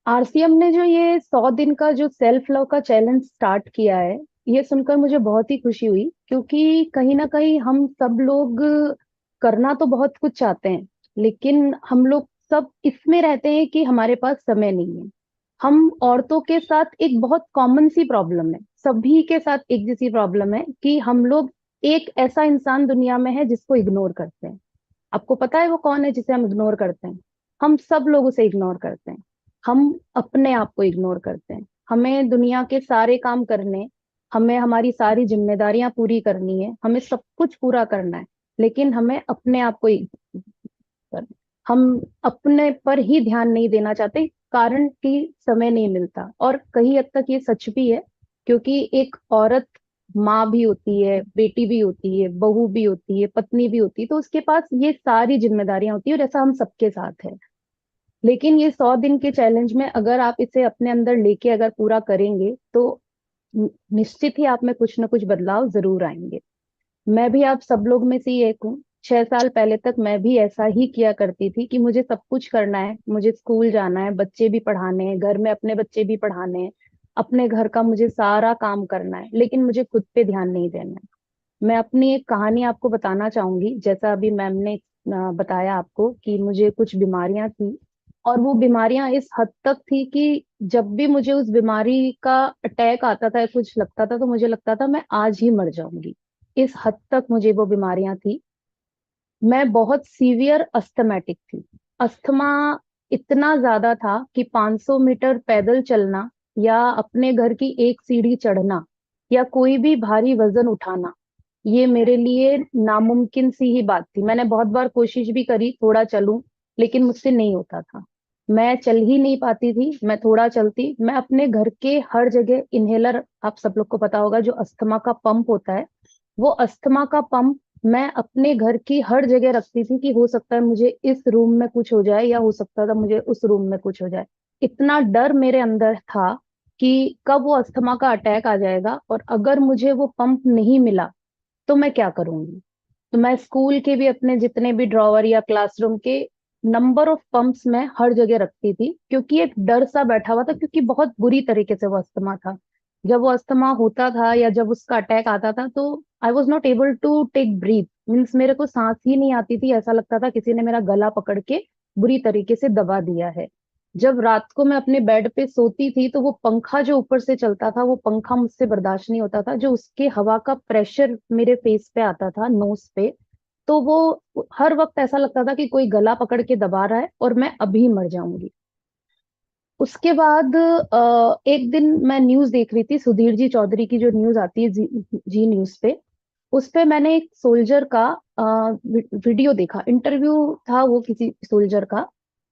RCM ने जो ये 100 दिन का जो सेल्फ लव का चैलेंज स्टार्ट किया है, ये सुनकर मुझे बहुत ही खुशी हुई, क्योंकि कहीं ना कहीं हम सब लोग करना तो बहुत कुछ चाहते हैं, लेकिन हम लोग सब इसमें रहते हैं कि हमारे पास समय नहीं है। हम औरतों के साथ एक बहुत कॉमन सी प्रॉब्लम है, सभी के साथ एक जैसी प्रॉब्लम है कि हम लोग एक ऐसा इंसान दुनिया में है जिसको इग्नोर करते हैं। आपको पता है वो कौन है जिसे हम इग्नोर करते हैं? हम सब लोग उसे इग्नोर करते हैं। हम अपने आप को इग्नोर करते हैं। हमें दुनिया के सारे काम करने, हमें हमारी सारी जिम्मेदारियां पूरी करनी है, हमें सब कुछ पूरा करना है, लेकिन हमें अपने आप को हम अपने पर ही ध्यान नहीं देना चाहते, कारण कि समय नहीं मिलता। और कहीं हद तक ये सच भी है, क्योंकि एक औरत माँ भी होती है, बेटी भी होती है, बहू भी होती है, पत्नी भी होती है, तो उसके पास ये सारी जिम्मेदारियां होती है, और ऐसा हम सबके साथ है। लेकिन ये 100 दिन के चैलेंज में अगर आप इसे अपने अंदर लेके अगर पूरा करेंगे तो निश्चित ही आप में कुछ ना कुछ बदलाव जरूर आएंगे। मैं भी आप सब लोग में से ही एक हूँ। 6 साल पहले तक मैं भी ऐसा ही किया करती थी कि मुझे सब कुछ करना है, मुझे स्कूल जाना है, बच्चे भी पढ़ाने हैं, घर में अपने बच्चे भी पढ़ाने हैं, अपने घर का मुझे सारा काम करना है, लेकिन मुझे खुद पे ध्यान नहीं देना है। मैं अपनी एक कहानी आपको बताना चाहूंगी। जैसा अभी मैम ने बताया आपको कि मुझे कुछ बीमारियां थी, और वो बीमारियां इस हद तक थी कि जब भी मुझे उस बीमारी का अटैक आता था या कुछ लगता था, तो मुझे लगता था मैं आज ही मर जाऊंगी। इस हद तक मुझे वो बीमारियां थी। मैं बहुत सीवियर अस्थमेटिक थी। अस्थमा इतना ज्यादा था कि 500 मीटर पैदल चलना, या अपने घर की एक सीढ़ी चढ़ना, या कोई भी भारी वजन उठाना, ये मेरे लिए नामुमकिन सी ही बात थी। मैंने बहुत बार कोशिश भी करी थोड़ा चलूं, लेकिन मुझसे नहीं होता था। मैं चल ही नहीं पाती थी। मैं थोड़ा चलती, मैं अपने घर के हर जगह इनहेलर, आप सब लोग को पता होगा जो अस्थमा का पंप होता है, वो अस्थमा का पंप मैं अपने घर की हर जगह रखती थी कि हो सकता है मुझे इस रूम में कुछ हो जाए, या हो सकता था मुझे उस रूम में कुछ हो जाए। इतना डर मेरे अंदर था कि कब वो अस्थमा का अटैक आ जाएगा, और अगर मुझे वो पंप नहीं मिला तो मैं क्या करूंगी। तो मैं स्कूल के भी अपने जितने भी ड्रॉवर या क्लासरूम के नंबर ऑफ पंप्स में हर जगह रखती थी, क्योंकि एक डर सा बैठा हुआ था, क्योंकि बहुत बुरी तरीके से वो अस्थमा था। जब वो अस्थमा होता था या जब उसका अटैक आता था, तो I was not able to take breath, means मेरे को सांस ही नहीं आती थी। ऐसा लगता था किसी ने मेरा गला पकड़ के बुरी तरीके से दबा दिया है। जब रात को मैं अपने बेड पे सोती थी, तो वो पंखा जो ऊपर से चलता था, वो पंखा मुझसे बर्दाश्त नहीं होता था, जो उसके हवा का प्रेशर मेरे फेस पे आता था, नोज पे, तो वो हर वक्त ऐसा लगता था कि कोई गला पकड़ के दबा रहा है और मैं अभी मर जाऊंगी। उसके बाद एक दिन मैं न्यूज देख रही थी, सुधीर जी चौधरी की जो न्यूज आती है जी न्यूज पे। उस पे मैंने एक सोल्जर का वीडियो देखा, इंटरव्यू था वो किसी सोल्जर का।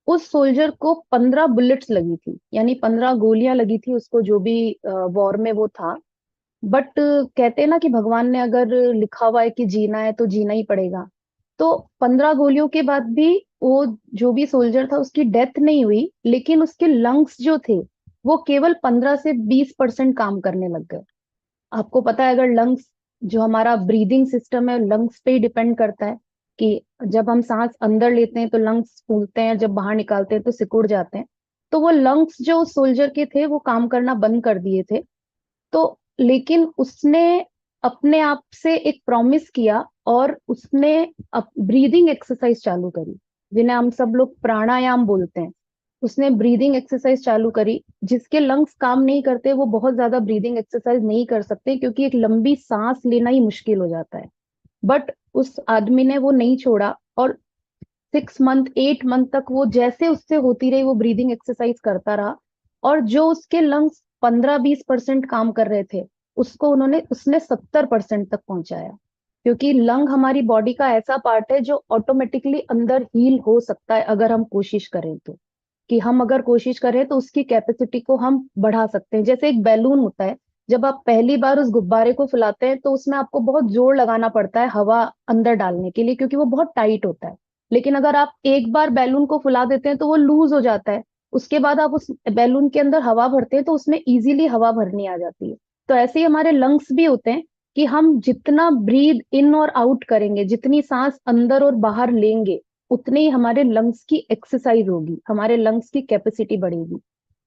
उस सोल्जर को 15 बुलेट्स लगी थी, यानी 15 गोलियां लगी थी उसको, जो भी वॉर में वो था। बट कहते हैं ना कि भगवान ने अगर लिखा हुआ है कि जीना है तो जीना ही पड़ेगा। तो 15 गोलियों के बाद भी वो जो भी सोल्जर था उसकी डेथ नहीं हुई, लेकिन उसके लंग्स जो थे वो केवल 15 से 20% काम करने लग गए। आपको पता है, अगर लंग्स, जो हमारा ब्रीदिंग सिस्टम है, लंग्स पे ही डिपेंड करता है कि जब हम सांस अंदर लेते हैं तो लंग्स फूलते हैं, जब बाहर निकालते हैं तो सिकुड़ जाते हैं। तो वो लंग्स जो सोल्जर के थे वो काम करना बंद कर दिए थे। तो लेकिन उसने अपने आप से एक प्रॉमिस किया, और उसने ब्रीदिंग एक्सरसाइज चालू करी, जिन्हें हम सब लोग प्राणायाम बोलते हैं। उसने ब्रीदिंग एक्सरसाइज चालू करी। जिसके लंग्स काम नहीं करते वो बहुत ज्यादा ब्रीदिंग एक्सरसाइज नहीं कर सकते, क्योंकि एक लंबी सांस लेना ही मुश्किल हो जाता है। बट उस आदमी ने वो नहीं छोड़ा, और 6 मंथ 8 मंथ तक वो जैसे उससे होती रही वो ब्रीदिंग एक्सरसाइज करता रहा। और जो उसके लंग्स 15-20% काम कर रहे थे, उसको उन्होंने उसने 70% तक पहुंचाया। क्योंकि लंग हमारी बॉडी का ऐसा पार्ट है जो ऑटोमेटिकली अंदर हील हो सकता है अगर हम कोशिश करें तो। कि हम अगर कोशिश करें तो उसकी कैपेसिटी को हम बढ़ा सकते हैं। जैसे एक बैलून होता है, जब आप पहली बार उस गुब्बारे को फुलाते हैं तो उसमें आपको बहुत जोर लगाना पड़ता है हवा अंदर डालने के लिए, क्योंकि वो बहुत टाइट होता है। लेकिन अगर आप एक बार बैलून को फुला देते हैं तो वो लूज हो जाता है। उसके बाद आप उस बैलून के अंदर हवा भरते हैं तो उसमें इजीली हवा भरनी आ जाती है। तो ऐसे ही हमारे लंग्स भी होते हैं, कि हम जितना ब्रीद इन और आउट करेंगे, जितनी सांस अंदर और बाहर लेंगे, उतने ही हमारे लंग्स की एक्सरसाइज होगी, हमारे लंग्स की कैपेसिटी बढ़ेगी।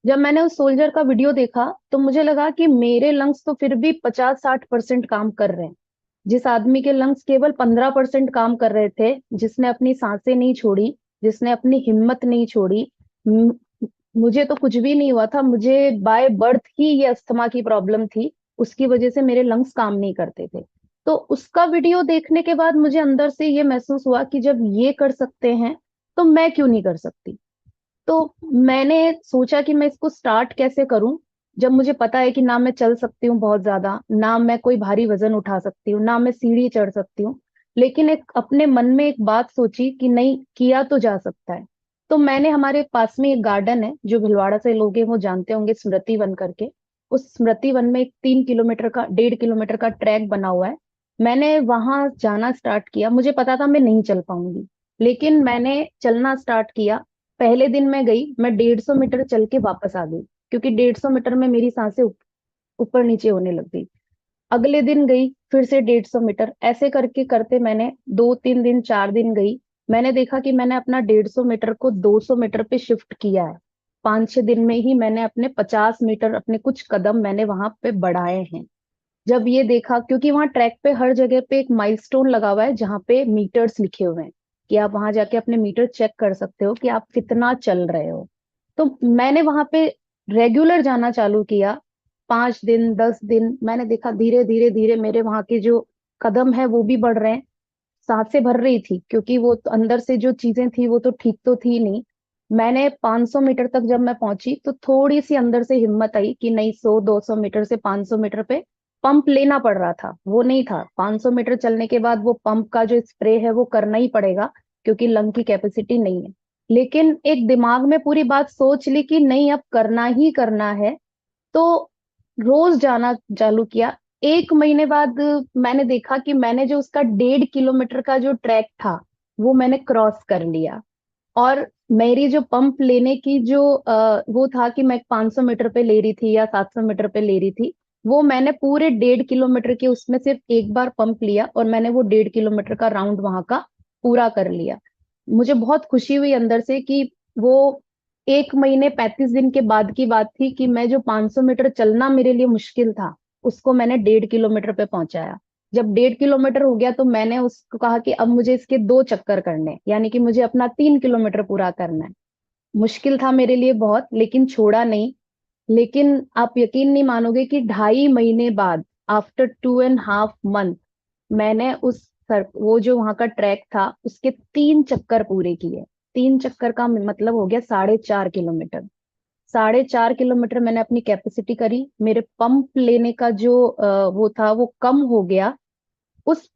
जब मैंने उस सोल्जर का वीडियो देखा तो मुझे लगा कि मेरे लंग्स तो फिर भी 50-60% काम कर रहे हैं। जिस आदमी के लंग्स केवल 15% काम कर रहे थे, जिसने अपनी सांसें नहीं छोड़ी, जिसने अपनी हिम्मत नहीं छोड़ी, मु- मुझे तो कुछ भी नहीं हुआ था। मुझे बाय बर्थ ही ये अस्थमा की प्रॉब्लम थी, उसकी वजह से मेरे लंग्स काम नहीं करते थे। तो उसका वीडियो देखने के बाद मुझे अंदर से ये महसूस हुआ कि जब ये कर सकते हैं तो मैं क्यों नहीं कर सकती। तो मैंने सोचा कि मैं इसको स्टार्ट कैसे करूं, जब मुझे पता है कि ना मैं चल सकती हूँ बहुत ज्यादा, ना मैं कोई भारी वजन उठा सकती हूँ, ना मैं सीढ़ी चढ़ सकती हूँ। लेकिन एक अपने मन में एक बात सोची कि नहीं, किया तो जा सकता है। तो मैंने, हमारे पास में एक गार्डन है, जो भिलवाड़ा से लोग हैं वो जानते होंगे, स्मृति वन करके। उस स्मृति वन में एक 3 किलोमीटर का, 1.5 किलोमीटर का ट्रैक बना हुआ है। मैंने वहां जाना स्टार्ट किया। मुझे पता था मैं नहीं चल पाऊंगी, लेकिन मैंने चलना स्टार्ट किया। पहले दिन मैं गई, मैं 150 मीटर चल के वापस आ गई, क्योंकि 150 मीटर में मेरी सांसें ऊपर नीचे होने लग गई। अगले दिन गई, फिर से 150 मीटर, ऐसे करके करते मैंने 2-3 दिन, 4 दिन गई। मैंने देखा कि मैंने अपना 150 मीटर को 200 मीटर पे शिफ्ट किया है। 5-6 दिन में ही मैंने अपने 50 मीटर, अपने कुछ कदम मैंने वहां पे बढ़ाए हैं। जब ये देखा, क्योंकि वहां ट्रैक पे हर जगह पे एक माइलस्टोन लगा हुआ है जहाँ पे मीटर्स लिखे हुए हैं, कि आप वहां जाके अपने मीटर चेक कर सकते हो कि आप कितना चल रहे हो। तो मैंने वहां पे रेगुलर जाना चालू किया। 5 दिन, 10 दिन, मैंने देखा धीरे धीरे धीरे मेरे वहां के जो कदम है वो भी बढ़ रहे हैं। सांसें भर रही थी, क्योंकि वो तो अंदर से जो चीजें थी वो तो ठीक तो थी नहीं। मैंने 500 मीटर तक जब मैं पहुंची तो थोड़ी सी अंदर से हिम्मत आई कि नहीं, 100-200 मीटर से 500 मीटर पे पंप लेना पड़ रहा था, वो नहीं था। 500 मीटर चलने के बाद वो पंप का जो स्प्रे है वो करना ही पड़ेगा, क्योंकि लंग की कैपेसिटी नहीं है। लेकिन एक दिमाग में पूरी बात सोच ली कि नहीं, अब करना ही करना है। तो रोज जाना चालू किया। 1 महीने बाद मैंने देखा कि मैंने जो उसका 1.5 किलोमीटर का जो ट्रैक था वो मैंने क्रॉस कर लिया। और मेरी जो पंप लेने की जो वो था कि मैं 500 मीटर पे ले रही थी या 700 मीटर पे ले रही थी, वो मैंने पूरे 1.5 किलोमीटर के उसमें सिर्फ एक बार पंप लिया और मैंने वो 1.5 किलोमीटर का राउंड वहां का पूरा कर लिया। मुझे बहुत खुशी हुई अंदर से कि वो 1 महीने 35 दिन के बाद की बात थी कि मैं जो 500 मीटर चलना मेरे लिए मुश्किल था, उसको मैंने 1.5 किलोमीटर पे पहुंचाया। जब 1.5 किलोमीटर हो गया तो मैंने उसको कहा कि अब मुझे इसके 2 चक्कर करने हैं, यानी कि मुझे अपना 3 किलोमीटर पूरा करना है। मुश्किल था मेरे लिए बहुत, लेकिन छोड़ा नहीं। लेकिन आप यकीन नहीं मानोगे कि 2.5 महीने बाद, आफ्टर 2.5 मंथ, मैंने वो जो वहां का ट्रैक था उसके 3 चक्कर पूरे किए। 3 चक्कर का मतलब हो गया 4.5 किलोमीटर। 4.5 किलोमीटर मैंने अपनी कैपेसिटी करी। मेरे पंप लेने का जो वो था वो कम हो गया। उस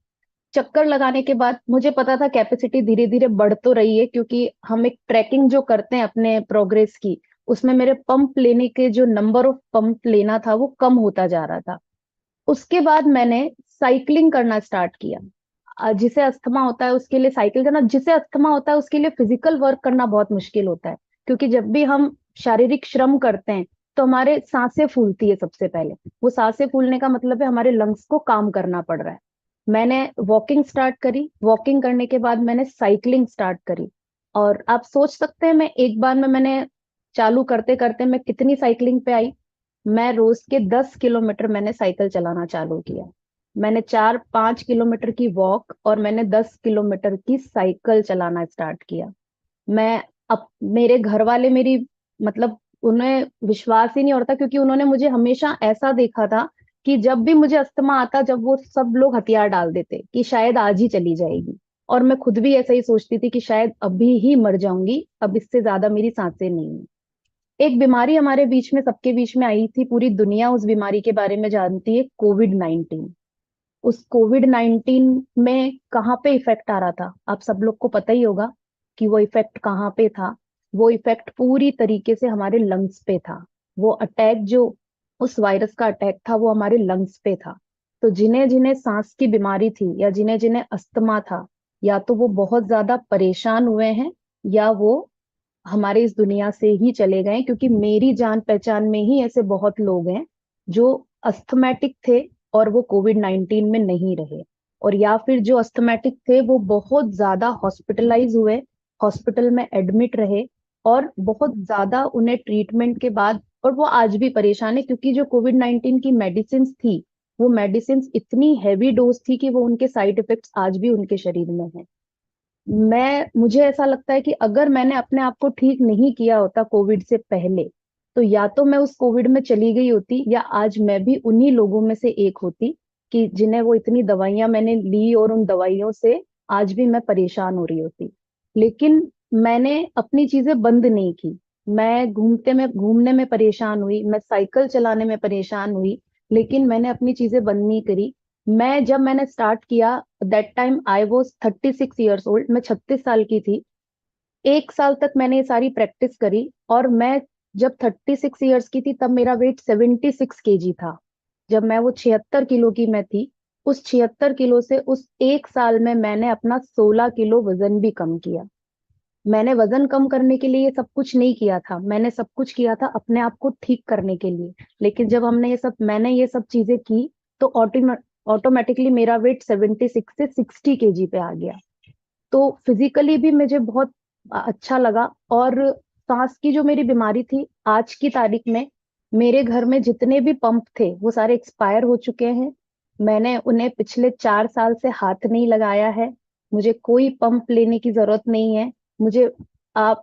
चक्कर लगाने के बाद मुझे पता था कैपेसिटी धीरे धीरे बढ़ तो रही है, क्योंकि हम एक ट्रैकिंग जो करते हैं अपने प्रोग्रेस की, उसमें मेरे पंप लेने के जो नंबर ऑफ पंप लेना था वो कम होता जा रहा था। उसके बाद मैंने साइकिलिंग करना स्टार्ट किया। जिसे अस्थमा होता है उसके लिए साइकिल करना, जिसे अस्थमा होता है उसके लिए फिजिकल वर्क करना बहुत मुश्किल होता है, क्योंकि जब भी हम शारीरिक श्रम करते हैं तो हमारे सांसें फूलती है सबसे पहले। वो सांसें फूलने का मतलब है हमारे लंग्स को काम करना पड़ रहा है। मैंने वॉकिंग स्टार्ट करी, वॉकिंग करने के बाद मैंने साइकिलिंग स्टार्ट करी। और आप सोच सकते हैं मैं एक बार में मैंने चालू करते करते मैं कितनी साइकिलिंग पे आई। मैं रोज के 10 किलोमीटर मैंने साइकिल चलाना चालू किया। मैंने 4-5 किलोमीटर की वॉक और मैंने 10 किलोमीटर की साइकिल चलाना स्टार्ट किया। मैं अब, मेरे घर वाले मेरी, मतलब उन्हें विश्वास ही नहीं होता, क्योंकि उन्होंने मुझे हमेशा ऐसा देखा था कि जब भी मुझे अस्थमा आता, जब वो सब लोग हथियार डाल देते कि शायद आज ही चली जाएगी। और मैं खुद भी ऐसा ही सोचती थी कि शायद अभी ही मर जाऊंगी, अब इससे ज्यादा मेरी सांसें नहीं है। एक बीमारी हमारे बीच में, सबके बीच में आई थी, पूरी दुनिया उस बीमारी के बारे में जानती है, कोविड 19। उस कोविड 19 में कहाँ पे इफेक्ट आ रहा था आप सब लोग को पता ही होगा कि वो इफेक्ट कहाँ पे था। वो इफेक्ट पूरी तरीके से हमारे लंग्स पे था। वो अटैक जो उस वायरस का अटैक था वो हमारे लंग्स पे था। तो जिन्हें जिन्हें सांस की बीमारी थी या जिन्हें जिन्हें अस्थमा था, या तो वो बहुत ज्यादा परेशान हुए हैं, या वो हमारे इस दुनिया से ही चले गए, क्योंकि मेरी जान पहचान में ही ऐसे बहुत लोग हैं जो अस्थमैटिक थे और वो कोविड 19 में नहीं रहे। और या फिर जो अस्थमैटिक थे वो बहुत ज्यादा हॉस्पिटलाइज हुए, हॉस्पिटल में एडमिट रहे, और बहुत ज्यादा उन्हें ट्रीटमेंट के बाद, और वो आज भी परेशान है क्योंकि जो कोविड 19 की मेडिसिन थी, वो मेडिसिन इतनी हैवी डोज थी कि वो उनके साइड इफेक्ट्स आज भी उनके शरीर में है। मुझे ऐसा लगता है कि अगर मैंने अपने आप को ठीक नहीं किया होता कोविड से पहले, तो या तो मैं उस कोविड में चली गई होती, या आज मैं भी उन्हीं लोगों में से एक होती कि जिन्हें वो इतनी दवाइयां मैंने ली, और उन दवाइयों से आज भी मैं परेशान हो रही होती। लेकिन मैंने अपनी चीजें बंद नहीं की। मैं घूमने में परेशान हुई, मैं साइकिल चलाने में परेशान हुई, लेकिन मैंने अपनी चीजें बंद नहीं करी। जब मैंने स्टार्ट किया, that time I was 36 years old, मैं 36 साल की थी। 1 साल तक मैंने ये सारी प्रैक्टिस करी, और मैं जब 36 ईयर्स की थी तब मेरा वेट 76 kg था। जब मैं वो 76 किलो की मैं थी, उस 76 किलो से उस 1 साल में मैंने अपना 16 किलो वजन भी कम किया। मैंने वजन कम करने के लिए ये सब कुछ नहीं किया था, मैंने सब कुछ किया था अपने आप को ठीक करने के लिए। लेकिन जब मैंने ये सब चीजें की, तो ऑटोमेटिकली मेरा वेट 76 से 60 kg पे आ गया। तो फिजिकली भी मुझे बहुत अच्छा लगा। और सांस की जो मेरी बीमारी थी, आज की तारीख में मेरे घर में जितने भी पंप थे वो सारे एक्सपायर हो चुके हैं। मैंने उन्हें पिछले 4 साल से हाथ नहीं लगाया है। मुझे कोई पंप लेने की जरूरत नहीं है। मुझे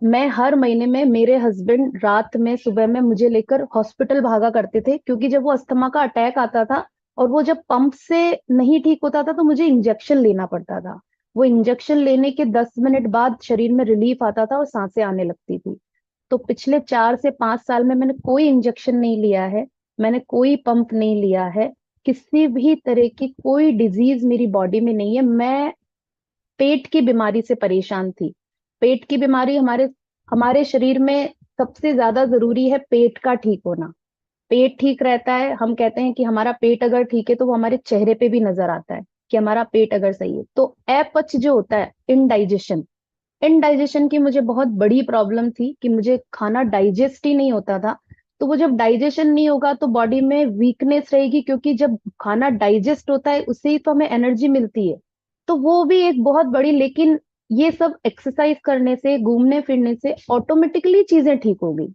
मैं हर महीने में, मेरे हस्बैंड रात में सुबह में मुझे लेकर हॉस्पिटल भागा करते थे, क्योंकि जब वो अस्थमा का अटैक आता था और वो जब पंप से नहीं ठीक होता था, तो मुझे इंजेक्शन लेना पड़ता था। वो इंजेक्शन लेने के 10 मिनट बाद शरीर में रिलीफ आता था और सांसें आने लगती थी। तो पिछले 4 से 5 साल में मैंने कोई इंजेक्शन नहीं लिया है, मैंने कोई पंप नहीं लिया है, किसी भी तरह की कोई डिजीज मेरी बॉडी में नहीं है। मैं पेट की बीमारी से परेशान थी। पेट की बीमारी, हमारे हमारे शरीर में सबसे ज्यादा जरूरी है पेट का ठीक होना। पेट ठीक रहता है, हम कहते हैं कि हमारा पेट अगर ठीक है तो वो हमारे चेहरे पे भी नजर आता है कि हमारा पेट अगर सही है। तो अपच जो होता है, इनडाइजेशन, इनडाइजेशन की मुझे बहुत बड़ी प्रॉब्लम थी कि मुझे खाना डाइजेस्ट ही नहीं होता था। तो वो जब डाइजेशन नहीं होगा तो बॉडी में वीकनेस रहेगी, क्योंकि जब खाना डाइजेस्ट होता है उससे ही तो हमें एनर्जी मिलती है। तो वो भी एक बहुत बड़ी, लेकिन ये सब एक्सरसाइज करने से, घूमने फिरने से ऑटोमेटिकली चीजें ठीक हो गई।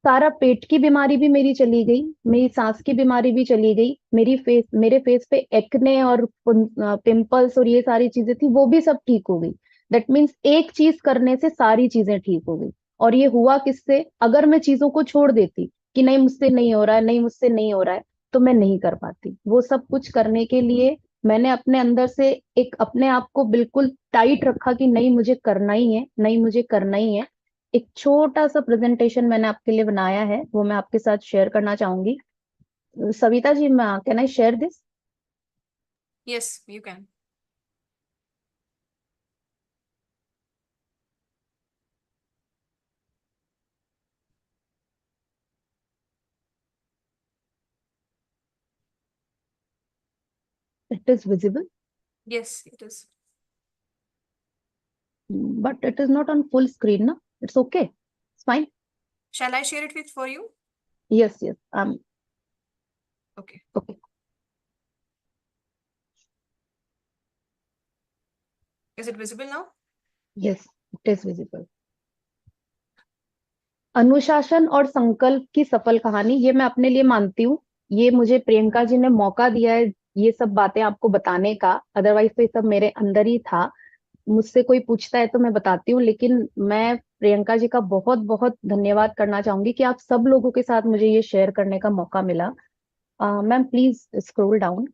सारा पेट की बीमारी भी मेरी चली गई, मेरी सांस की बीमारी भी चली गई, मेरे फेस पे एक्ने और पिंपल्स और ये सारी चीजें थी, वो भी सब ठीक हो गई। दैट मीन्स एक चीज करने से सारी चीजें ठीक हो गई। और ये हुआ किससे? अगर मैं चीजों को छोड़ देती कि नहीं मुझसे नहीं हो रहा है, नहीं मुझसे नहीं हो रहा है, तो मैं नहीं कर पाती। वो सब कुछ करने के लिए मैंने अपने अंदर से एक अपने आप को बिल्कुल टाइट रखा कि नहीं मुझे करना ही है, नहीं मुझे करना ही है। एक छोटा सा प्रेजेंटेशन मैंने आपके लिए बनाया है, वो मैं आपके साथ शेयर करना चाहूंगी। सविता जी, मैं can I share this? Yes, you can. It is visible, Yes, it is. But it is not on full screen ना? It's okay, it's fine. Shall I share it with for you? Yes yes, Okay. Okay. Is it visible now? Yes, it is visible. अनुशासन और संकल्प की सफल कहानी, ये मैं अपने लिए मानती हूँ। ये मुझे प्रियंका जी ने मौका दिया है ये सब बातें आपको बताने का, अदरवाइज तो ये सब मेरे अंदर ही था। मुझसे कोई पूछता है तो मैं बताती हूँ, लेकिन मैं प्रियंका जी का बहुत बहुत धन्यवाद करना चाहूंगी कि आप सब लोगों के साथ मुझे ये शेयर करने का मौका मिला। Ma'am please scroll down.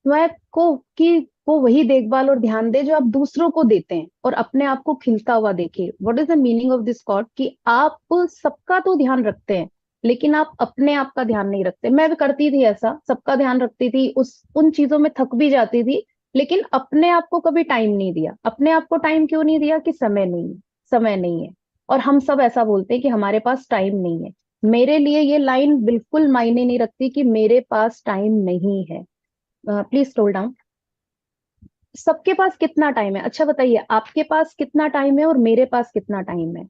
स्वयं को कि वो वही देखभाल और ध्यान दे जो आप दूसरों को देते हैं, और अपने आप को खिलता हुआ देखे। What is the meaning of this quote? कि आप सबका तो ध्यान रखते हैं, लेकिन आप अपने आप का ध्यान नहीं रखते। मैं भी करती थी ऐसा, सबका ध्यान रखती थी, उस उन चीजों में थक भी जाती थी, लेकिन अपने आप को कभी टाइम नहीं दिया। अपने आप को टाइम क्यों नहीं दिया? कि समय नहीं है, समय नहीं है। और हम सब ऐसा बोलते हैं कि हमारे पास टाइम नहीं है। मेरे लिए ये लाइन बिल्कुल मायने नहीं रखती कि मेरे पास टाइम नहीं है। Please scroll down. सबके पास कितना टाइम है? अच्छा बताइए, आपके पास कितना टाइम है और मेरे पास कितना टाइम है?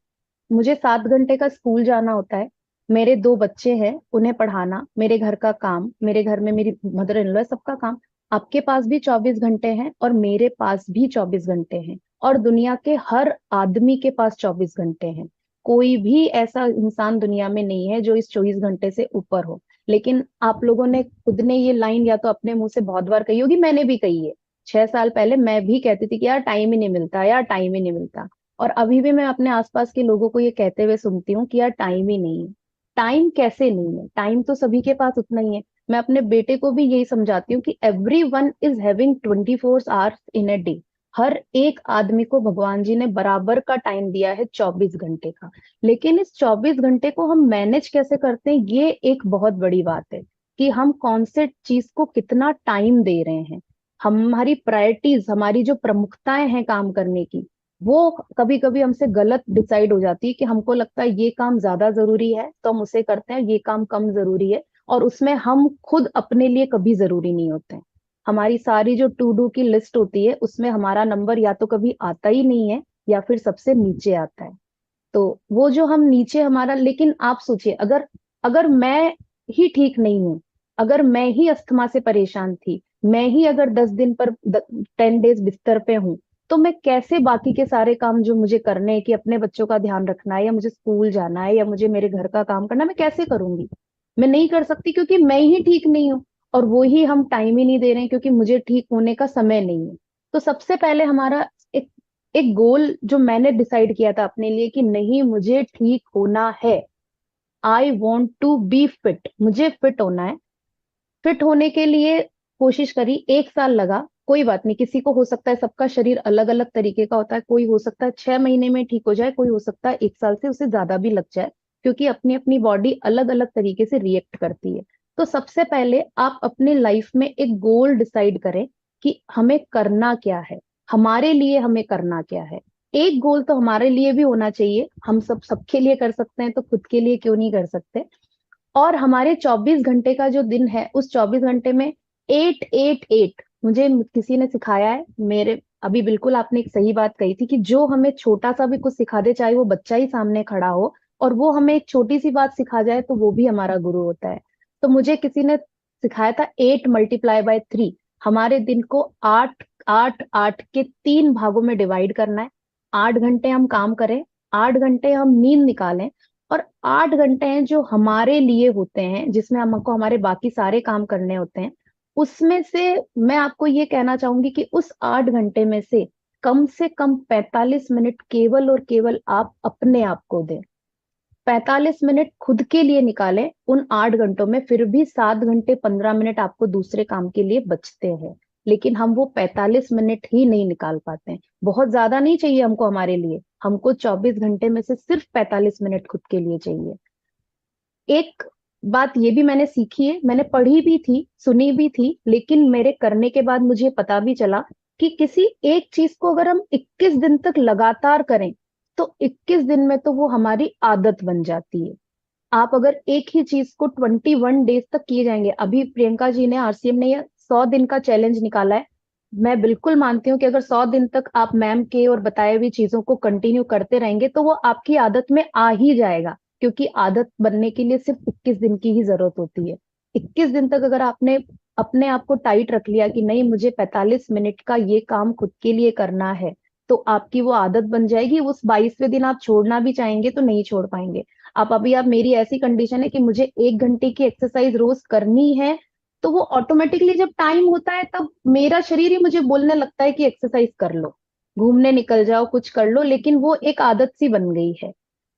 मुझे 7 घंटे का स्कूल जाना होता है, मेरे 2 बच्चे हैं, उन्हें पढ़ाना, मेरे घर का काम, मेरे घर में मेरी मदर इन लॉ है, सबका काम। आपके पास भी 24 घंटे हैं और मेरे पास भी 24 घंटे हैं। और दुनिया के हर आदमी के पास 24 घंटे हैं। कोई भी ऐसा इंसान दुनिया में नहीं है जो इस 24 घंटे से ऊपर हो। लेकिन आप लोगों ने खुद ने ये लाइन या तो अपने मुंह से बहुत बार कही होगी, मैंने भी कही है। 6 साल पहले मैं भी कहती थी कि यार टाइम ही नहीं मिलता, यार टाइम ही नहीं मिलता। और अभी भी मैं अपने आसपास के लोगों को ये कहते हुए सुनती हूँ कि यार टाइम ही नहीं है। टाइम कैसे नहीं है? टाइम तो सभी के पास उतना ही है। मैं अपने बेटे को भी यही समझाती हूँ कि everyone is having 24 hours in a day. हर एक आदमी को भगवान जी ने बराबर का टाइम दिया है, 24 घंटे का। लेकिन इस 24 घंटे को हम मैनेज कैसे करते हैं, ये एक बहुत बड़ी बात है कि हम कौन से चीज को कितना टाइम दे रहे हैं। हमारी प्रायोरिटीज, हमारी जो प्रमुखताएं हैं काम करने की, वो कभी कभी हमसे गलत डिसाइड हो जाती है कि हमको लगता है ये काम ज्यादा जरूरी है तो हम उसे करते हैं, ये काम कम जरूरी है, और उसमें हम खुद अपने लिए कभी जरूरी नहीं होते हैं। हमारी सारी जो टू डू की लिस्ट होती है उसमें हमारा नंबर या तो कभी आता ही नहीं है या फिर सबसे नीचे आता है। तो वो जो हम नीचे हमारा, लेकिन आप सोचिए, अगर अगर मैं ही ठीक नहीं हूं, अगर मैं ही अस्थमा से परेशान थी, मैं ही अगर 10 दिन पर 10 डेज बिस्तर पे हूं, तो मैं कैसे बाकी के सारे काम जो मुझे करने हैं कि अपने बच्चों का ध्यान रखना है या मुझे स्कूल जाना है या मुझे मेरे घर का काम करना है, मैं कैसे करूंगी? मैं नहीं कर सकती क्योंकि मैं ही ठीक नहीं हूँ। और वो ही हम टाइम ही नहीं दे रहे हैं क्योंकि मुझे ठीक होने का समय नहीं है। तो सबसे पहले हमारा एक एक गोल जो मैंने डिसाइड किया था अपने लिए कि नहीं, मुझे ठीक होना है। I want to be fit, मुझे फिट होना है। फिट होने के लिए कोशिश करी, 1 साल लगा, कोई बात नहीं, किसी को हो सकता है, सबका शरीर अलग अलग तरीके का होता है, कोई हो सकता है 6 महीने में ठीक हो जाए, कोई हो सकता है 1 साल से उसे ज्यादा भी लग जाए, क्योंकि अपनी अपनी बॉडी अलग अलग तरीके से रिएक्ट करती है। तो सबसे पहले आप अपने लाइफ में एक गोल डिसाइड करें कि हमें करना क्या है, हमारे लिए हमें करना क्या है। एक गोल तो हमारे लिए भी होना चाहिए, हम सब सबके लिए कर सकते हैं तो खुद के लिए क्यों नहीं कर सकते। और हमारे 24 घंटे का जो दिन है, उस 24 घंटे में 8 8 8, मुझे किसी ने सिखाया है, मेरे अभी बिल्कुल आपने एक सही बात कही थी कि जो हमें छोटा सा भी कुछ सिखा दे, चाहे वो बच्चा ही सामने खड़ा हो, और वो हमें एक छोटी सी बात सिखा जाए, तो वो भी हमारा गुरु होता है। तो मुझे किसी ने सिखाया था 8 × 3। हमारे दिन को 8 8 8 के 3 भागों में डिवाइड करना है। 8 घंटे हम काम करें, 8 घंटे हम नींद निकालें, और 8 घंटे हैं जो हमारे लिए होते हैं, जिसमें हमको हमारे बाकी सारे काम करने होते हैं। उसमें से मैं आपको ये कहना चाहूंगी कि उस 8 घंटे में से कम 45 मिनट केवल और केवल आप अपने आप को दें। 45 मिनट खुद के लिए निकालें उन 8 घंटों में, फिर भी 7 घंटे 15 मिनट आपको दूसरे काम के लिए बचते हैं। लेकिन हम वो 45 मिनट ही नहीं निकाल पाते हैं। बहुत ज्यादा नहीं चाहिए हमको हमारे लिए, हमको 24 घंटे में से सिर्फ 45 मिनट खुद के लिए चाहिए। एक बात ये भी मैंने सीखी है, मैंने पढ़ी भी थी, सुनी भी थी, लेकिन मेरे करने के बाद मुझे पता भी चला कि किसी एक चीज को अगर हम 21 दिन तक लगातार करें, तो 21 दिन में तो वो हमारी आदत बन जाती है। आप अगर एक ही चीज को 21 डेज तक किए जाएंगे, अभी प्रियंका जी ने, आरसीएम ने, ये 100 दिन का चैलेंज निकाला है। मैं बिल्कुल मानती हूँ कि अगर 100 दिन तक आप मैम के और बताए हुई चीजों को कंटिन्यू करते रहेंगे तो वो आपकी आदत में आ ही जाएगा, क्योंकि आदत बनने के लिए सिर्फ 21 दिन की ही जरूरत होती है। 21 दिन तक अगर आपने अपने आप को टाइट रख लिया कि नहीं, मुझे 45 मिनट का ये काम खुद के लिए करना है, तो आपकी वो आदत बन जाएगी। उस 22वें दिन आप छोड़ना भी चाहेंगे तो नहीं छोड़ पाएंगे। आप मेरी ऐसी कंडीशन है कि मुझे 1 घंटे की एक्सरसाइज रोज करनी है, तो वो ऑटोमेटिकली जब टाइम होता है तब मेरा शरीर ही मुझे बोलने लगता है कि एक्सरसाइज कर लो, घूमने निकल जाओ, कुछ कर लो, लेकिन वो एक आदत सी बन गई है।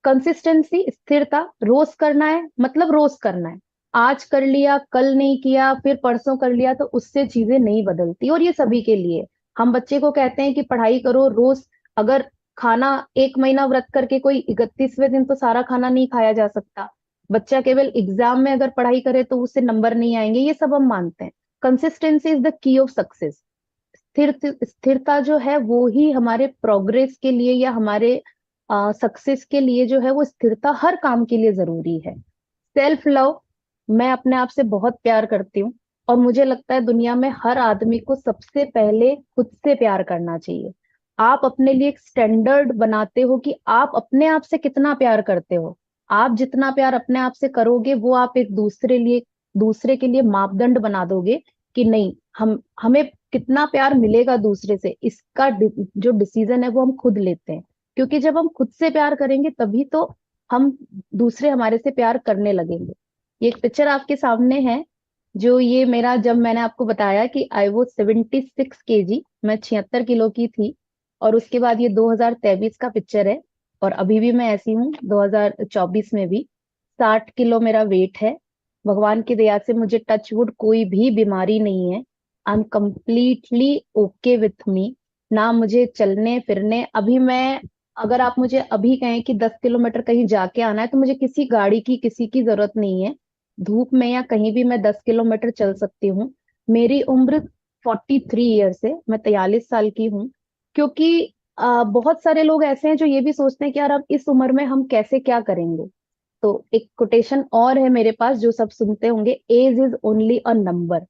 कंसिस्टेंसी, स्थिरता, रोज करना है मतलब रोज करना है। आज कर लिया, कल नहीं किया, फिर परसों कर लिया, तो उससे चीजें नहीं बदलती। और ये सभी के लिए, हम बच्चे को कहते हैं कि पढ़ाई करो रोज, अगर खाना 1 महीना व्रत करके, कोई 31वें दिन तो सारा खाना नहीं खाया जा सकता। बच्चा केवल एग्जाम में अगर पढ़ाई करे तो उससे नंबर नहीं आएंगे, ये सब हम मानते हैं। Consistency is the key of success. स्थिरता जो है वो ही हमारे प्रोग्रेस के लिए या हमारे सक्सेस के लिए जो है, वो स्थिरता हर काम के लिए जरूरी है। सेल्फ लव, मैं अपने आप से बहुत प्यार करती हूँ, और मुझे लगता है दुनिया में हर आदमी को सबसे पहले खुद से प्यार करना चाहिए। आप अपने लिए एक स्टैंडर्ड बनाते हो कि आप अपने आप से कितना प्यार करते हो। आप जितना प्यार अपने आप से करोगे, वो आप एक दूसरे के लिए मापदंड बना दोगे कि नहीं, हमें कितना प्यार मिलेगा दूसरे से, इसका जो डिसीजन है वो हम खुद लेते हैं। क्योंकि जब हम खुद से प्यार करेंगे तभी तो हम दूसरे हमारे से प्यार करने लगेंगे। ये एक पिक्चर आपके सामने है, जो ये मेरा, जब मैंने आपको बताया कि आई वो 76 kg, मैं 76 किलो की थी। और उसके बाद ये 2023 का पिक्चर है, और अभी भी मैं ऐसी हूँ 2024 में भी। 60 किलो मेरा वेट है। भगवान की दया से मुझे टच वुड कोई भी बीमारी नहीं है। I am completely okay with me. ना मुझे चलने फिरने, अभी मैं, अगर आप मुझे अभी कहें कि 10 किलोमीटर कहीं जाके आना है तो मुझे किसी गाड़ी की, किसी की जरूरत नहीं है। धूप में या कहीं भी मैं 10 किलोमीटर चल सकती हूँ। मेरी उम्र 43 ईयर्स है, मैं 43 साल की हूँ। क्योंकि बहुत सारे लोग ऐसे हैं जो ये भी सोचते हैं कि यार अब इस उम्र में हम कैसे क्या करेंगे। तो एक कोटेशन और है मेरे पास जो सब सुनते होंगे, age is only a number.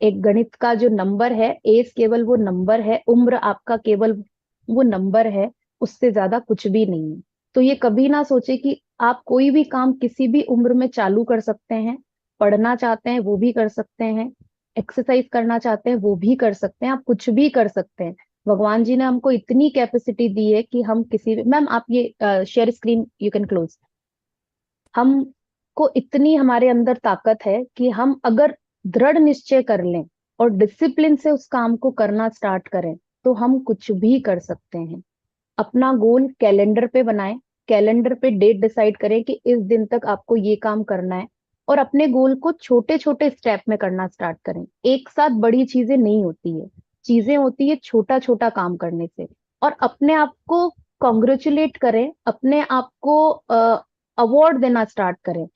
एक गणित का जो नंबर है, एज केवल वो नंबर है, उम्र आपका केवल वो नंबर है, उससे ज्यादा कुछ भी नहीं है। तो ये कभी ना सोचे कि आप कोई भी काम किसी भी उम्र में चालू कर सकते हैं। पढ़ना चाहते हैं वो भी कर सकते हैं, एक्सरसाइज करना चाहते हैं वो भी कर सकते हैं, आप कुछ भी कर सकते हैं। भगवान जी ने हमको इतनी कैपेसिटी दी है कि हम किसी भी, मैम आप ये share screen you can close. हमको इतनी हमारे अंदर ताकत है कि हम अगर दृढ़ निश्चय कर लें और डिसिप्लिन से उस काम को करना स्टार्ट करें तो हम कुछ भी कर सकते हैं। अपना गोल कैलेंडर पे बनाएं, कैलेंडर पे डेट डिसाइड करें कि इस दिन तक आपको ये काम करना है, और अपने गोल को छोटे छोटे स्टेप में करना स्टार्ट करें। एक साथ बड़ी चीजें नहीं होती है, चीजें होती है छोटा छोटा काम करने से। और अपने आप को कॉन्ग्रेचुलेट करें, अपने आप को अवार्ड देना स्टार्ट करें।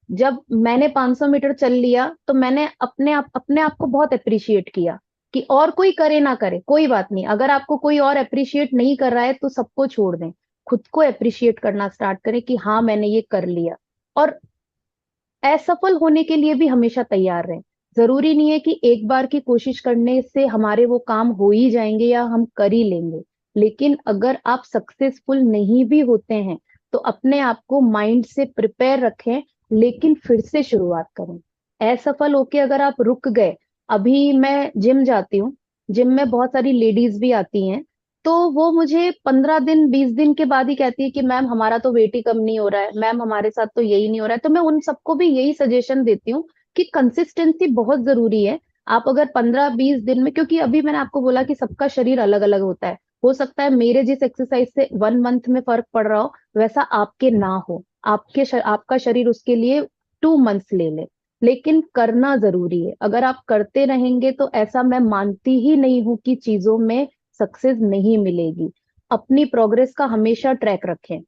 जब मैंने 500 मीटर चल लिया तो मैंने अपने आप को बहुत अप्रिशिएट किया। कि और कोई करे ना करे कोई बात नहीं, अगर आपको कोई और अप्रिशिएट नहीं कर रहा है तो सबको छोड़ दें, खुद को अप्रिशिएट करना स्टार्ट करें कि हाँ मैंने ये कर लिया। और असफल होने के लिए भी हमेशा तैयार रहें। जरूरी नहीं है कि एक बार की कोशिश करने से हमारे वो काम हो ही जाएंगे या हम कर ही लेंगे। लेकिन अगर आप सक्सेसफुल नहीं भी होते हैं तो अपने आप को माइंड से प्रिपेयर रखें, लेकिन फिर से शुरुआत करें। असफल होके अगर आप रुक गए, अभी मैं जिम जाती हूँ, जिम में बहुत सारी लेडीज भी आती हैं, तो वो मुझे 15 दिन 20 दिन के बाद ही कहती है कि मैम हमारा तो वेट ही कम नहीं हो रहा है, मैम हमारे साथ तो यही नहीं हो रहा है। तो मैं उन सबको भी यही सजेशन देती हूँ कि कंसिस्टेंसी बहुत जरूरी है। आप अगर 15-20 दिन में, क्योंकि अभी मैंने आपको बोला कि सबका शरीर अलग अलग होता है, हो सकता है मेरे जिस एक्सरसाइज से 1 मंथ में फर्क पड़ रहा हो वैसा आपके ना हो, आपका शरीर उसके लिए 2 मंथ्स ले ले। लेकिन करना जरूरी है। अगर आप करते रहेंगे तो ऐसा मैं मानती ही नहीं हूं कि चीजों में सक्सेस नहीं मिलेगी। अपनी प्रोग्रेस का हमेशा ट्रैक रखें।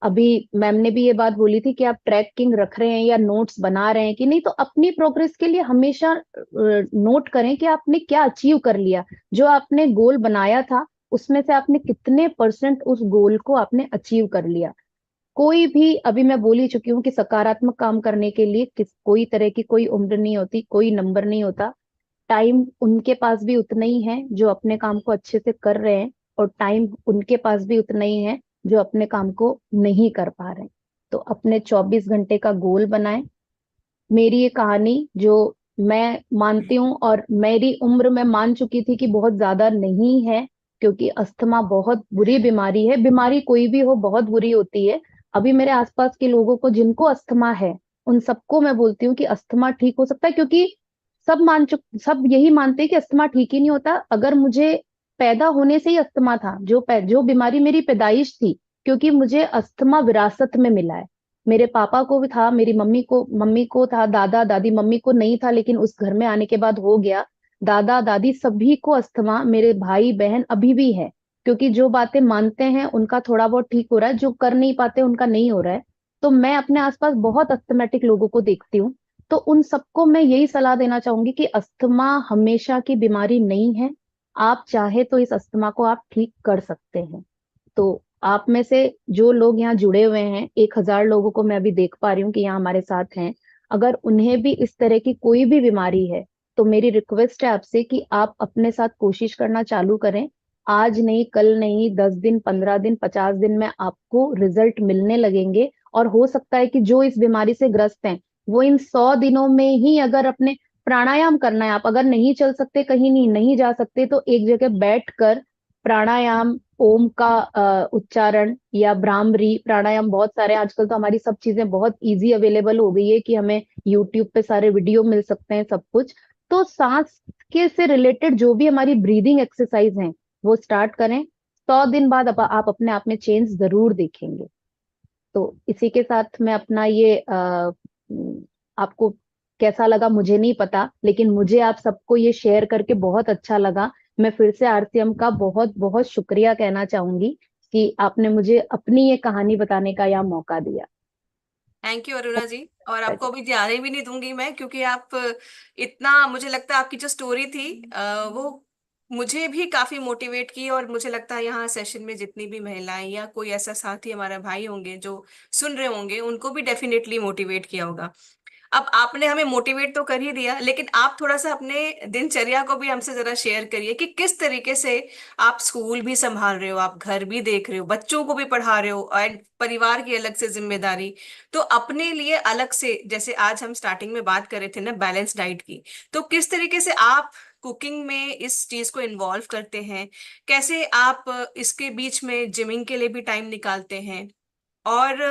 अभी मैम ने भी ये बात बोली थी कि आप ट्रैकिंग रख रहे हैं या नोट्स बना रहे हैं कि नहीं, तो अपनी प्रोग्रेस के लिए हमेशा नोट करें कि आपने क्या अचीव कर लिया। जो आपने गोल बनाया था उसमें से आपने कितने परसेंट उस गोल को आपने अचीव कर लिया। कोई भी, अभी मैं बोल ही चुकी हूँ कि सकारात्मक काम करने के लिए कोई तरह की कोई उम्र नहीं होती, कोई नंबर नहीं होता। टाइम उनके पास भी उतना ही है जो अपने काम को अच्छे से कर रहे हैं, और टाइम उनके पास भी उतना ही है जो अपने काम को नहीं कर पा रहे हैं। तो अपने 24 घंटे का गोल बनाएं। मेरी ये कहानी जो मैं मानती हूँ, और मेरी उम्र मैं मान चुकी थी कि बहुत ज्यादा नहीं है, क्योंकि अस्थमा बहुत बुरी बीमारी है, बीमारी कोई भी हो बहुत बुरी होती है। अभी मेरे आसपास के लोगों को जिनको अस्थमा है उन सबको मैं बोलती हूँ कि अस्थमा ठीक हो सकता है, क्योंकि सब यही मानते हैं कि अस्थमा ठीक ही नहीं होता। अगर मुझे पैदा होने से ही अस्थमा था, जो बीमारी मेरी पैदाइश थी, क्योंकि मुझे अस्थमा विरासत में मिला है। मेरे पापा को भी था, मेरी मम्मी को था, दादा दादी, मम्मी को नहीं था लेकिन उस घर में आने के बाद हो गया। दादा दादी सभी को अस्थमा, मेरे भाई बहन अभी भी है। क्योंकि जो बातें मानते हैं उनका थोड़ा बहुत ठीक हो रहा है, जो कर नहीं पाते उनका नहीं हो रहा है। तो मैं अपने आसपास बहुत अस्थमेटिक लोगों को देखती हूँ। तो उन सबको मैं यही सलाह देना चाहूंगी कि अस्थमा हमेशा की बीमारी नहीं है। आप चाहे तो इस अस्थमा को आप ठीक कर सकते हैं। तो आप में से जो लोग यहाँ जुड़े हुए हैं, 1,000 लोगों को मैं अभी देख पा रही हूँ कि यहाँ हमारे साथ हैं, अगर उन्हें भी इस तरह की कोई भी बीमारी है तो मेरी रिक्वेस्ट है आपसे कि आप अपने साथ कोशिश करना चालू करें। आज नहीं, कल नहीं, 10 दिन, 15 दिन, 50 दिन में आपको रिजल्ट मिलने लगेंगे। और हो सकता है कि जो इस बीमारी से ग्रस्त हैं वो इन 100 दिनों में ही अगर अपने प्राणायाम करना है। आप अगर नहीं चल सकते, कहीं नहीं नहीं जा सकते, तो एक जगह बैठ कर प्राणायाम, ओम का उच्चारण या भ्रामरी प्राणायाम, बहुत सारे आजकल तो हमारी सब चीजें बहुत इजी अवेलेबल हो गई है कि हमें यूट्यूब पे सारे वीडियो मिल सकते हैं, सब कुछ। तो सांस के से रिलेटेड जो भी हमारी ब्रीदिंग एक्सरसाइज हैं वो स्टार्ट करें। 100 दिन बाद आप अपने आप में चेंज जरूर देखेंगे। तो इसी के साथ मैं अपना ये आपको कैसा लगा मुझे नहीं पता, लेकिन मुझे आप सबको ये शेयर करके बहुत अच्छा लगा। मैं फिर से आरसीएम का बहुत बहुत शुक्रिया कहना चाहूंगी कि आपने मुझे अपनी ये कहानी बताने का यहाँ मौका दिया। थैंक यू अरुणा जी। और आपको जी। अभी जाने भी नहीं दूंगी मैं, क्योंकि आप इतना, मुझे लगता है आपकी जो स्टोरी थी वो मुझे भी काफी मोटिवेट की। और मुझे लगता है यहाँ सेशन में जितनी भी महिलाएं या कोई ऐसा साथी हमारा भाई होंगे जो सुन रहे होंगे, उनको भी डेफिनेटली मोटिवेट किया होगा। अब आपने हमें मोटिवेट तो कर ही दिया, लेकिन आप थोड़ा सा अपने दिनचर्या को भी हमसे जरा शेयर करिए कि किस तरीके से आप स्कूल भी संभाल रहे हो, आप घर भी देख रहे हो, बच्चों को भी पढ़ा रहे हो, एंड परिवार की अलग से जिम्मेदारी। तो अपने लिए अलग से, जैसे आज हम स्टार्टिंग में बात कर रहे थे ना बैलेंस डाइट की, तो किस तरीके से आप कुकिंग में इस चीज को इन्वॉल्व करते हैं, कैसे आप इसके बीच में जिमिंग के लिए भी टाइम निकालते हैं, और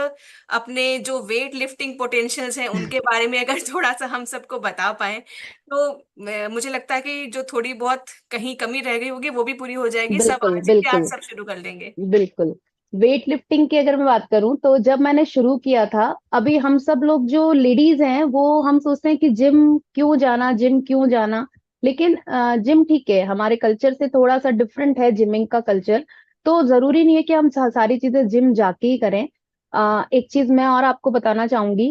अपने जो वेट लिफ्टिंग पोटेंशियल्स हैं उनके बारे में अगर थोड़ा सा हम सबको बता पाएं, तो मुझे लगता है कि जो थोड़ी बहुत कहीं कमी रह गई होगी वो भी पूरी हो जाएगी। सब बिल्कुल आज ही के आज बिल्कुल सब शुरू कर देंगे। बिल्कुल। वेट लिफ्टिंग की अगर मैं बात करूं, तो जब मैंने शुरू किया था, अभी हम सब लोग जो लेडीज हैं वो हम सोचते हैं कि जिम क्यों जाना, जिम क्यों जाना। लेकिन जिम ठीक है, हमारे कल्चर से थोड़ा सा डिफरेंट है जिमिंग का कल्चर। तो जरूरी नहीं है कि हम सारी चीजें जिम जाके ही करें। एक चीज मैं और आपको बताना चाहूंगी।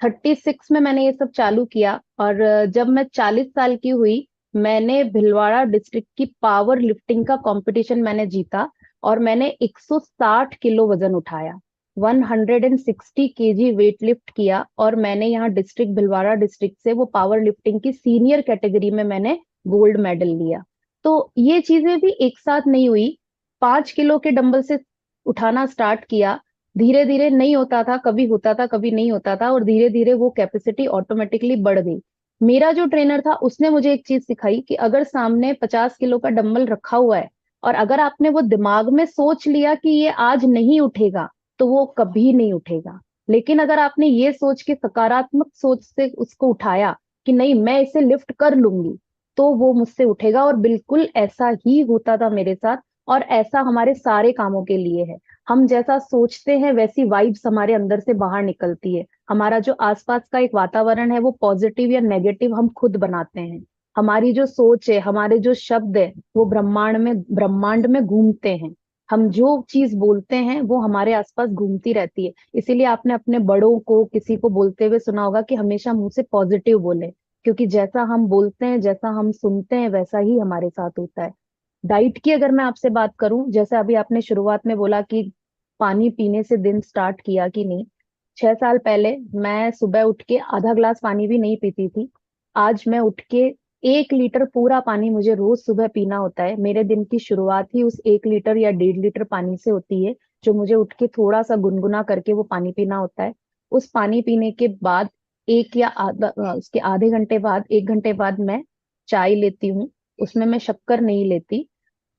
36 में मैंने ये सब चालू किया, और जब मैं 40 साल की हुई, मैंने भिलवाड़ा डिस्ट्रिक्ट की पावर लिफ्टिंग का कंपटीशन मैंने जीता। और मैंने 160 किलो वजन उठाया, 160 केजी वेट लिफ्ट किया, और मैंने यहाँ डिस्ट्रिक्ट भिलवाड़ा डिस्ट्रिक्ट से वो पावर लिफ्टिंग की सीनियर कैटेगरी में मैंने गोल्ड मेडल लिया। तो ये चीजें भी एक साथ नहीं हुई। 5 किलो के डंबल से उठाना स्टार्ट किया, धीरे धीरे नहीं होता था, कभी होता था कभी नहीं होता था, और धीरे धीरे वो कैपेसिटी ऑटोमेटिकली बढ़ गई। मेरा जो ट्रेनर था उसने मुझे एक चीज सिखाई कि अगर सामने 50 किलो का डंबल रखा हुआ है, और अगर आपने वो दिमाग में सोच लिया कि ये आज नहीं उठेगा, तो वो कभी नहीं उठेगा। लेकिन अगर आपने ये सोच के सकारात्मक सोच से उसको उठाया कि नहीं मैं इसे लिफ्ट कर लूंगी, तो वो मुझसे उठेगा। और बिल्कुल ऐसा ही होता था मेरे साथ। और ऐसा हमारे सारे कामों के लिए है। हम जैसा सोचते हैं वैसी वाइब्स हमारे अंदर से बाहर निकलती है। हमारा जो आसपास का एक वातावरण है वो पॉजिटिव या नेगेटिव हम खुद बनाते हैं। हमारी जो सोच है, हमारे जो शब्द है, वो ब्रह्मांड में घूमते हैं। हम जो चीज बोलते हैं वो हमारे आसपास घूमती रहती है। इसीलिए आपने अपने बड़ों को किसी को बोलते हुए सुना होगा कि हमेशा मुंह से पॉजिटिव बोले, क्योंकि जैसा हम बोलते हैं, जैसा हम सुनते हैं, वैसा ही हमारे साथ होता है। डाइट की अगर मैं आपसे बात करूं, जैसे अभी आपने शुरुआत में बोला कि पानी पीने से दिन स्टार्ट किया कि नहीं। 6 साल पहले मैं सुबह उठ के आधा ग्लास पानी भी नहीं पीती थी। आज मैं उठ के 1 लीटर पूरा पानी मुझे रोज सुबह पीना होता है। मेरे दिन की शुरुआत ही उस 1 लीटर या 1.5 लीटर पानी से होती है, जो मुझे उठ के थोड़ा सा गुनगुना करके वो पानी पीना होता है। उस पानी पीने के बाद उसके आधे घंटे बाद, 1 घंटे बाद मैं चाय लेती हूँ। उसमें मैं शक्कर नहीं लेती।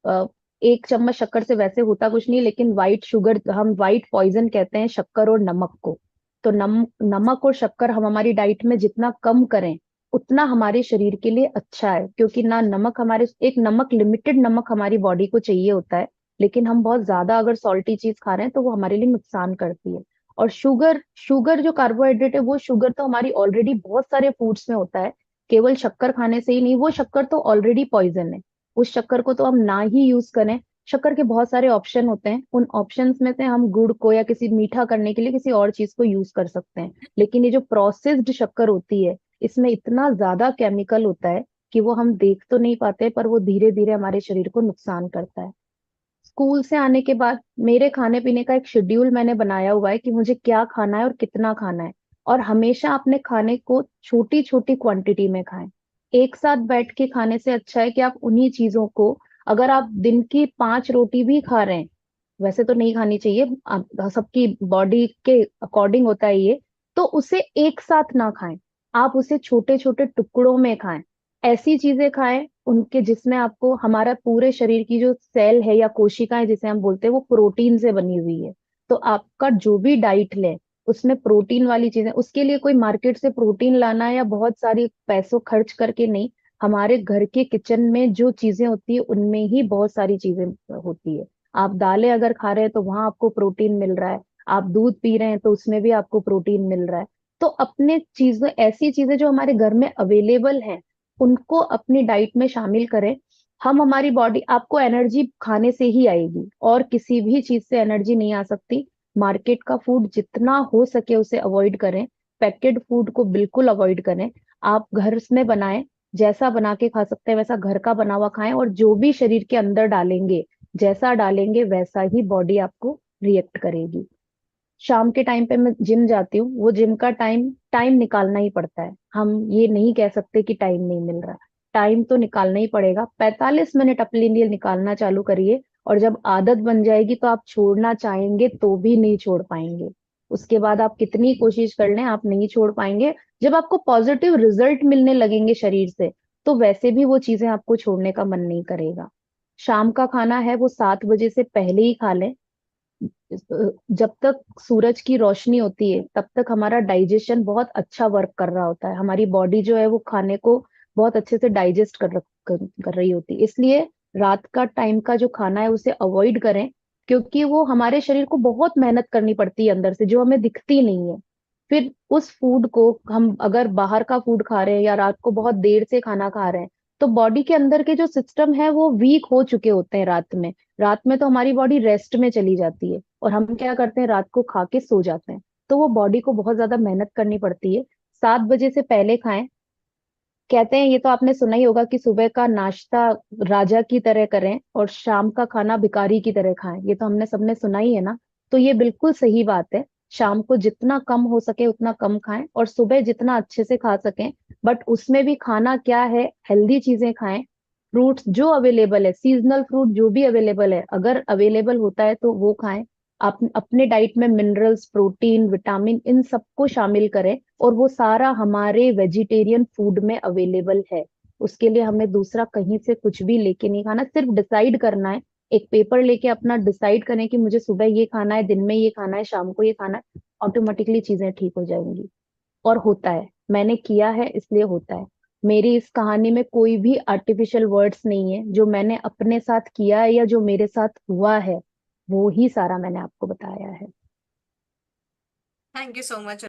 अ, 1 चम्मच शक्कर से वैसे होता कुछ नहीं, लेकिन व्हाइट शुगर, हम व्हाइट पॉइजन कहते हैं शक्कर और नमक को। तो नमक और शक्कर हम हमारी डाइट में जितना कम करें, उतना हमारे शरीर के लिए अच्छा है। क्योंकि ना नमक हमारे, एक नमक, लिमिटेड नमक हमारी बॉडी को चाहिए होता है। लेकिन हम बहुत ज्यादा अगर सॉल्टी चीज खा रहे हैं तो वो हमारे लिए नुकसान करती है। और शुगर शुगर जो कार्बोहाइड्रेट है, वो शुगर तो हमारी ऑलरेडी बहुत सारे फूड्स में होता है। केवल शक्कर खाने से ही नहीं, वो शक्कर तो ऑलरेडी पॉइजन है। उस शक्कर को तो हम ना ही यूज करें। शक्कर के बहुत सारे ऑप्शन होते हैं, उन ऑप्शंस में से हम गुड़ को या किसी मीठा करने के लिए किसी और चीज को यूज कर सकते हैं। लेकिन ये जो प्रोसेस्ड शक्कर होती है, इसमें इतना ज्यादा केमिकल होता है कि वो हम देख तो नहीं पाते, पर वो धीरे धीरे हमारे शरीर को नुकसान करता है। स्कूल से आने के बाद मेरे खाने पीने का एक शेड्यूल मैंने बनाया हुआ है कि मुझे क्या खाना है और कितना खाना है। और हमेशा अपने खाने को छोटी छोटी क्वांटिटी में खाएं। एक साथ बैठ के खाने से अच्छा है कि आप उन्हीं चीजों को, अगर आप दिन की 5 रोटी भी खा रहे हैं, वैसे तो नहीं खानी चाहिए, सबकी बॉडी के अकॉर्डिंग होता है ये, तो उसे एक साथ ना खाएं। आप उसे छोटे छोटे टुकड़ों में खाएं। ऐसी चीजें खाएं उनके जिसमें आपको, हमारा पूरे शरीर की जो सेल है या कोशिकाएं जिसे हम बोलते हैं, वो प्रोटीन से बनी हुई है। तो आपका जो भी डाइट ले, उसमें प्रोटीन वाली चीजें, उसके लिए कोई मार्केट से प्रोटीन लाना या बहुत सारी पैसों खर्च करके नहीं, हमारे घर के किचन में जो चीजें होती है उनमें ही बहुत सारी चीजें होती है। आप दालें अगर खा रहे हैं तो वहां आपको प्रोटीन मिल रहा है, आप दूध पी रहे हैं तो उसमें भी आपको प्रोटीन मिल रहा है। तो अपने चीजें, ऐसी चीजें जो हमारे घर में अवेलेबल हैं, उनको अपनी डाइट में शामिल करें। हम, हमारी बॉडी, आपको एनर्जी खाने से ही आएगी और किसी भी चीज से एनर्जी नहीं आ सकती। मार्केट का फूड जितना हो सके उसे अवॉइड करें। पैकेट फूड को बिल्कुल अवॉइड करें। आप घर में बनाएं, जैसा बना के खा सकते हैं वैसा घर का बना हुआ खाएं, और जो भी शरीर के अंदर डालेंगे, जैसा डालेंगे वैसा ही बॉडी आपको रिएक्ट करेगी। शाम के टाइम पे मैं जिम जाती हूँ, वो जिम का टाइम, टाइम निकालना ही पड़ता है। हम ये नहीं कह सकते कि टाइम नहीं मिल रहा, टाइम तो निकालना ही पड़ेगा। 45 मिनट अपने लिए निकालना चालू करिए, और जब आदत बन जाएगी तो आप छोड़ना चाहेंगे तो भी नहीं छोड़ पाएंगे। उसके बाद आप कितनी कोशिश कर लें, आप नहीं छोड़ पाएंगे। जब आपको पॉजिटिव रिजल्ट मिलने लगेंगे शरीर से, तो वैसे भी वो चीजें आपको छोड़ने का मन नहीं करेगा। शाम का खाना है वो 7 बजे से पहले ही खा लें। जब तक सूरज की रोशनी होती है तब तक हमारा डाइजेशन बहुत अच्छा वर्क कर रहा होता है, हमारी बॉडी जो है वो खाने को बहुत अच्छे से डाइजेस्ट कर रही होती है। इसलिए रात का टाइम का जो खाना है उसे अवॉइड करें, क्योंकि वो हमारे शरीर को बहुत मेहनत करनी पड़ती है अंदर से, जो हमें दिखती नहीं है। फिर उस फूड को हम अगर बाहर का फूड खा रहे हैं या रात को बहुत देर से खाना खा रहे हैं, तो बॉडी के अंदर के जो सिस्टम है वो वीक हो चुके होते हैं रात में। रात में तो हमारी बॉडी रेस्ट में चली जाती है, और हम क्या करते हैं, रात को खा के सो जाते हैं। तो वो बॉडी को बहुत ज्यादा मेहनत करनी पड़ती है। 7 बजे से पहले खाएं। कहते हैं, ये तो आपने सुना ही होगा, कि सुबह का नाश्ता राजा की तरह करें और शाम का खाना भिखारी की तरह खाएं। ये तो हमने सबने सुना ही है ना। तो ये बिल्कुल सही बात है। शाम को जितना कम हो सके उतना कम खाएं, और सुबह जितना अच्छे से खा सकें। बट उसमें भी खाना क्या है, हेल्दी चीजें खाएं। फ्रूट्स जो अवेलेबल है, सीजनल फ्रूट जो भी अवेलेबल है, अगर अवेलेबल होता है तो वो खाएं। आप अपने डाइट में मिनरल्स, प्रोटीन, विटामिन, इन सबको शामिल करें, और वो सारा हमारे वेजिटेरियन फूड में अवेलेबल है। उसके लिए हमें दूसरा कहीं से कुछ भी लेके नहीं खाना, सिर्फ डिसाइड करना है। एक पेपर लेके अपना डिसाइड करें कि मुझे सुबह ये खाना है, दिन में ये खाना है, शाम को ये खाना है। ऑटोमेटिकली चीजें ठीक हो जाएंगी। और होता है, मैंने किया है इसलिए होता है। मेरी इस कहानी में कोई भी आर्टिफिशियल वर्ड्स नहीं है। जो मैंने अपने साथ किया है या जो मेरे साथ हुआ है, वो ही सारा मैंने आपको बताया है। Thank you so much.